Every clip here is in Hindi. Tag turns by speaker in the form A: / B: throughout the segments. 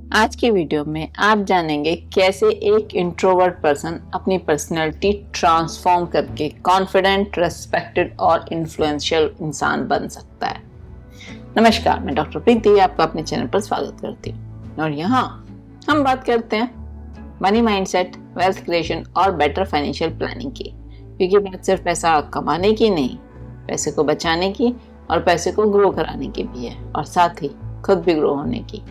A: आज की वीडियो में आप जानेंगे कैसे एक इंट्रोवर्ट पर्सन अपनी पर्सनैलिटी ट्रांसफॉर्म करके कॉन्फिडेंट, रेस्पेक्टेड और इन्फ्लुएंशियल इंसान बन सकता है। नमस्कार, मैं डॉक्टर प्रीति आपका अपने चैनल पर स्वागत करती हूँ और यहाँ हम बात करते हैं मनी माइंडसेट, वेल्थ क्रिएशन और बेटर फाइनेंशियल प्लानिंग की। क्योंकि बात सिर्फ पैसा कमाने की नहीं, पैसे को बचाने की और पैसे को ग्रो कराने की भी है और साथ ही खुद भी ग्रो होने की।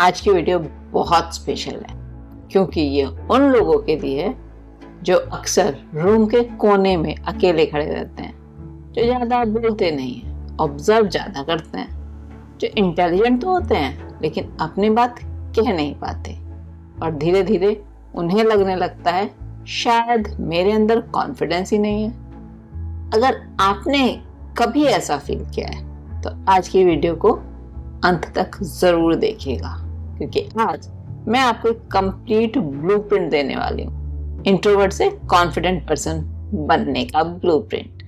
A: आज की वीडियो बहुत स्पेशल है क्योंकि ये उन लोगों के लिए है जो अक्सर रूम के कोने में अकेले खड़े रहते हैं, जो ज़्यादा बोलते नहीं हैं, ऑब्जर्व ज़्यादा करते हैं, जो इंटेलिजेंट तो होते हैं लेकिन अपनी बात कह नहीं पाते और धीरे धीरे उन्हें लगने लगता है शायद मेरे अंदर कॉन्फिडेंस ही नहीं है। अगर आपने कभी ऐसा फील किया है तो आज की वीडियो को अंत तक ज़रूर देखिएगा क्योंकि आज मैं आपको एक कंप्लीट ब्लूप्रिंट देने वाली हूँ, इंट्रोवर्ट से कॉन्फिडेंट पर्सन बनने का ब्लूप्रिंट।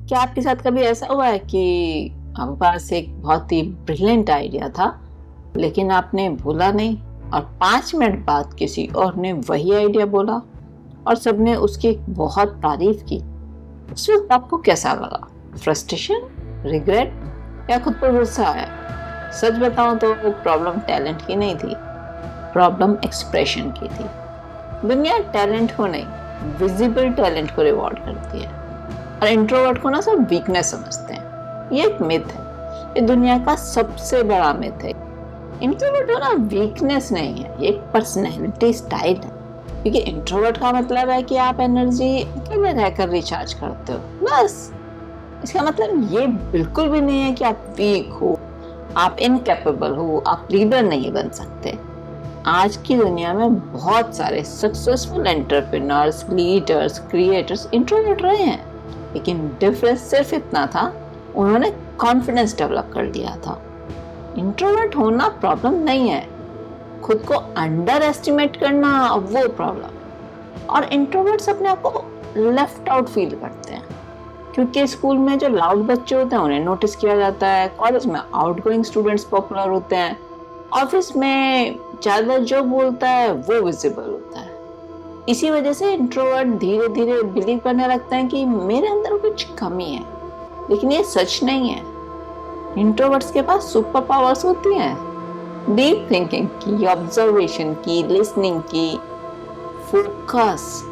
A: क्या आपके साथ कभी ऐसा हुआ है कि आपके पास एक बहुत ही ब्रिलियंट आइडिया था लेकिन आपने भूला नहीं और 5 मिनट बाद किसी और ने वही आइडिया बोला और सबने उसकी बहुत तारीफ की? उस वक्त आपको कैसा लगा? फ्रस्ट्रेशन, रिग्रेट या खुद पर गुस्सा आया? सच बताऊं तो प्रॉब्लम टैलेंट की नहीं थी, प्रॉब्लम एक्सप्रेशन की थी। दुनिया टैलेंट को नहीं, विजिबल टैलेंट को रिवॉर्ड करती है और इंट्रोवर्ट को ना सब वीकनेस समझते हैं। ये एक मिथ है, ये दुनिया का सबसे बड़ा मिथ है। इंट्रोवर्ट होना वीकनेस नहीं है, ये एक पर्सनैलिटी स्टाइल है। क्योंकि इंट्रोवर्ट का मतलब है कि आप एनर्जी अकेले रहकर रिचार्ज करते हो, बस। इसका मतलब ये बिल्कुल भी नहीं है कि आप वीक हो, आप इनकैपेबल हो, आप लीडर नहीं बन सकते। आज की दुनिया में बहुत सारे successful entrepreneurs, leaders, creators introvert रहे हैं, लेकिन डिफरेंस सिर्फ इतना था, उन्होंने कॉन्फिडेंस डेवलप कर लिया था। इंट्रोवर्ट होना प्रॉब्लम नहीं है, खुद को अंडर एस्टिमेट करना वो प्रॉब्लम। और इंट्रोवर्ट्स अपने आप को लेफ्ट आउट फील करते हैं क्योंकि स्कूल में जो लाउड बच्चे होते हैं उन्हें नोटिस किया जाता है, कॉलेज में आउटगोइंग स्टूडेंट्स पॉपुलर होते हैं, ऑफिस में ज़्यादा जो बोलता है वो विजिबल होता है। इसी वजह से इंट्रोवर्ट धीरे धीरे बिलीव करने लगते हैं कि मेरे अंदर कुछ कमी है, लेकिन ये सच नहीं है। इंट्रोवर्ट्स के पास सुपर पावर्स होती हैं, डीप थिंकिंग की, ऑब्जर्वेशन की, लिसनिंग की, फोकस।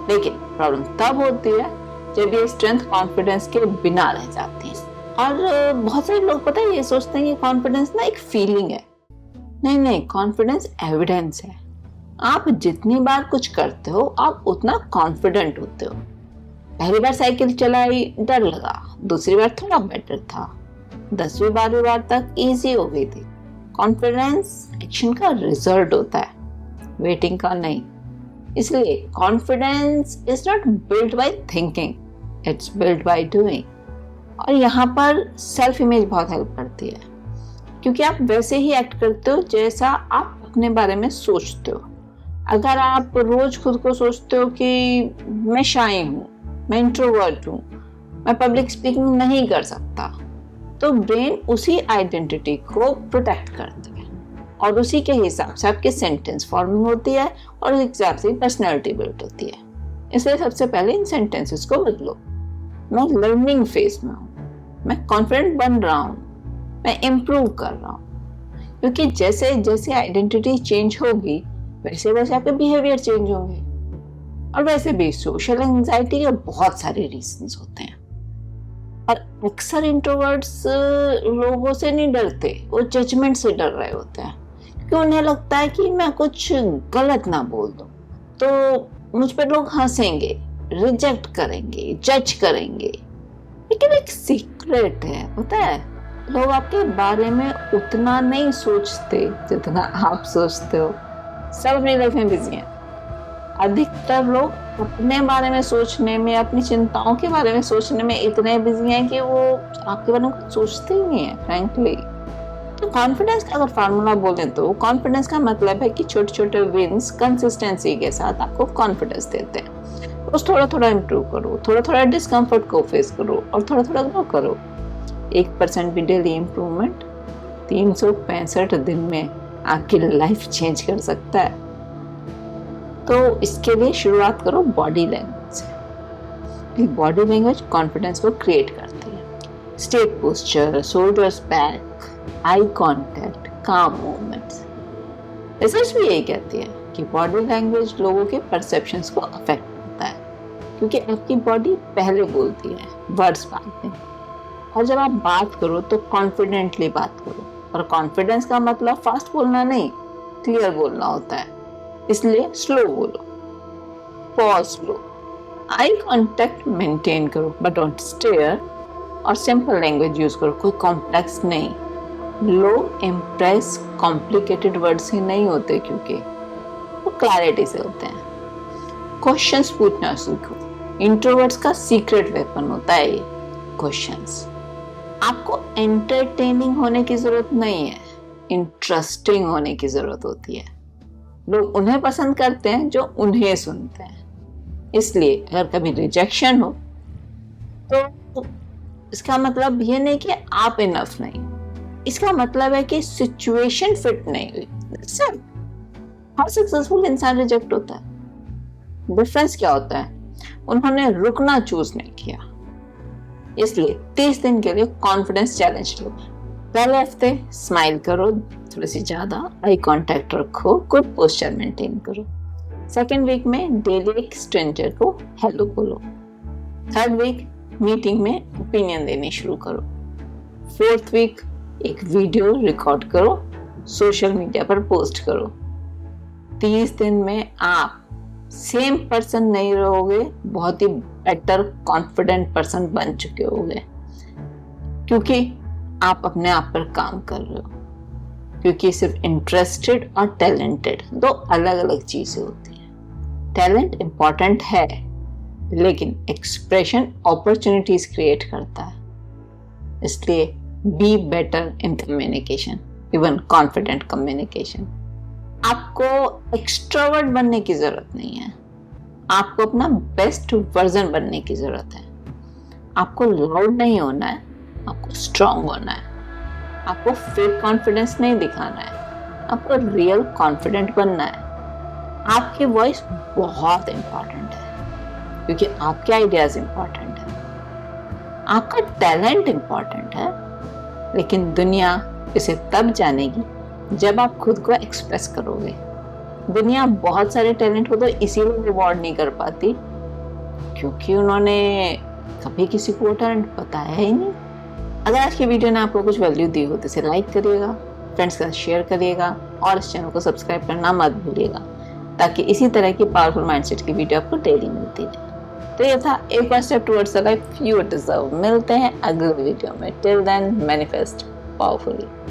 A: लेकिन प्रॉब्लम तब होती है जब ये स्ट्रेंथ कॉन्फिडेंस के बिना रह जाती है। और बहुत सारे लोग पता है ये सोचते हैं कि कॉन्फिडेंस ना एक फीलिंग है। नहीं, कॉन्फिडेंस एविडेंस है। आप जितनी बार कुछ करते हो आप उतना कॉन्फिडेंट होते हो। पहली बार साइकिल चलाई, डर लगा, दूसरी बार थोड़ा बेटर था, 10वीं 12वीं बार तक इजी हो गई थी। कॉन्फिडेंस एक्शन का रिजल्ट होता है, वेटिंग का नहीं। इसलिए confidence is not build by thinking, it's build by doing. और यहाँ पर सेल्फ इमेज बहुत हेल्प करती है क्योंकि आप वैसे ही एक्ट करते हो जैसा आप अपने बारे में सोचते हो। अगर आप रोज खुद को सोचते हो कि मैं शाय हूँ, मैं इंट्रोवर्ट हूँ, मैं पब्लिक स्पीकिंग नहीं कर सकता, तो ब्रेन उसी आइडेंटिटी को प्रोटेक्ट करता है और उसी के हिसाब से आपके सेंटेंस फॉर्मिंग होती है और उस हिसाब से पर्सनैलिटी बिल्ड होती है। इसलिए सबसे पहले इन सेंटेंसेस को बदलो। मैं लर्निंग फेज में हूँ, मैं कॉन्फिडेंट बन रहा हूँ, मैं इम्प्रूव कर रहा हूँ। क्योंकि जैसे जैसे आइडेंटिटी चेंज होगी वैसे वैसे आपके बिहेवियर चेंज होंगे। और वैसे भी सोशल एंजाइटी के बहुत सारे रीजंस होते हैं और अक्सर इंट्रोवर्ट्स लोगों से नहीं डरते, वो जजमेंट से डर रहे होते हैं कि उन्हें लगता है कि मैं कुछ गलत ना बोल दूं तो मुझ पर लोग हंसेंगे, रिजेक्ट करेंगे, जज करेंगे। लेकिन एक सीक्रेट है, पता है, लोग आपके बारे में उतना नहीं सोचते जितना आप सोचते हो। सब अपनी लाइफ में बिजी हैं। अधिकतर लोग अपने बारे में सोचने में, अपनी चिंताओं के बारे में सोचने में इतने बिजी हैं कि वो आपके बारे में कुछ सोचते ही नहीं है, फ्रैंकली। तो कॉन्फिडेंस का अगर फार्मूला बोले तो कॉन्फिडेंस का मतलब है कि छोटे छोटे विंस कंसिस्टेंसी के साथ आपको कॉन्फिडेंस देते हैं। बस थोड़ा थोड़ा इम्प्रूव करो, थोड़ा थोड़ा डिस्कम्फर्ट को फेस करो और थोड़ा थोड़ा ग्रो करो। 1% भी डेली इम्प्रूवमेंट 365 दिन में आपकी लाइफ चेंज कर सकता है। तो इसके लिए शुरुआत करो बॉडी लैंग्वेज से। बॉडी लैंग्वेज कॉन्फिडेंस को क्रिएट करती है। State posture, shoulders back, eye contact, काम मूवमेंट्स। रिसर्च भी यही कहती है कि बॉडी लैंग्वेज लोगों के परसेप्शंस को अफेक्ट करता है, क्योंकि आपकी बॉडी पहले बोलती है, वर्ड्स बाद में। और जब आप बात करो तो कॉन्फिडेंटली बात करो। और कॉन्फिडेंस का मतलब फास्ट बोलना नहीं, क्लियर बोलना होता है। इसलिए स्लो बोलो, पॉज लो, आई कांटेक्ट मेंटेन करो बट डोंट स्टेयर, और सिंपल लैंग्वेज यूज करो, कोई कॉम्प्लेक्स नहीं। लोग इम्प्रेस कॉम्प्लिकेटेड वर्ड से नहीं होते, क्योंकि वो क्लैरिटी से होते हैं। क्वेश्चंस पूछना सीखो। इंट्रोवर्ट्स का सीक्रेट वेपन होता है ये क्वेश्चंस। आपको एंटरटेनिंग होने की जरूरत नहीं है, इंटरेस्टिंग होने की जरूरत होती है। लोग उन्हें पसंद करते हैं जो उन्हें सुनते हैं। इसलिए अगर कभी रिजेक्शन हो तो इसका मतलब ये नहीं कि आप इनफ नहीं, इसका मतलब है कि सिचुएशन फिट नहीं हुई। सिर्फ हर सक्सेसफुल इंसान रिजेक्ट होता है। डिफरेंस क्या होता है? उन्होंने रुकना चूज नहीं किया। इसलिए 30 दिन के लिए कॉन्फिडेंस चैलेंज लो। पहले हफ्ते स्माइल करो थोड़ी सी ज्यादा, आई कांटेक्ट रखो, गुड पोस्चर मेंटेन करो। सेकेंड वीक में डेली एक स्ट्रेंजर को हेलो बोलो। थर्ड वीक मीटिंग में ओपिनियन देनी शुरू करो। फोर्थ वीक एक वीडियो रिकॉर्ड करो, सोशल मीडिया पर पोस्ट करो। 30 दिन में आप सेम पर्सन नहीं रहोगे, बहुत ही बेटर कॉन्फिडेंट पर्सन बन चुके होगे, क्योंकि आप अपने आप पर काम कर रहे हो। क्योंकि सिर्फ इंटरेस्टेड और टैलेंटेड दो अलग अलग चीजें होती हैं। टैलेंट इंपॉर्टेंट है, लेकिन एक्सप्रेशन अपॉर्चुनिटीज क्रिएट करता है। इसलिए be better in communication, even confident communication. आपको एक्सट्रोवर्ट बनने की जरूरत नहीं है, आपको अपना बेस्ट वर्जन बनने की जरूरत है। आपको लाउड नहीं होना है, आपको स्ट्रांग होना है। आपको फेक कॉन्फिडेंस नहीं दिखाना है, आपको रियल कॉन्फिडेंट बनना है। आपकी वॉइस बहुत इंपॉर्टेंट है, क्योंकि आपके आइडियाज इंपॉर्टेंट है। आपका टैलेंट इंपॉर्टेंट है, लेकिन दुनिया इसे तब जानेगी जब आप खुद को एक्सप्रेस करोगे। दुनिया बहुत सारे टैलेंट को तो इसीलिए रिवॉर्ड नहीं कर पाती, क्योंकि उन्होंने कभी किसी को टैलेंट बताया ही नहीं। अगर आज की वीडियो ने आपको कुछ वैल्यू दी हो तो इसे लाइक करिएगा, फ्रेंड्स के साथ शेयर करिएगा, और इस चैनल को सब्सक्राइब करना मत भूलिएगा, ताकि इसी तरह की पावरफुल माइंडसेट की वीडियो आपको डेली मिलती रहे। तो ये था एक और step towards the life you deserve. मिलते हैं अगले वीडियो में। Till then manifest powerfully.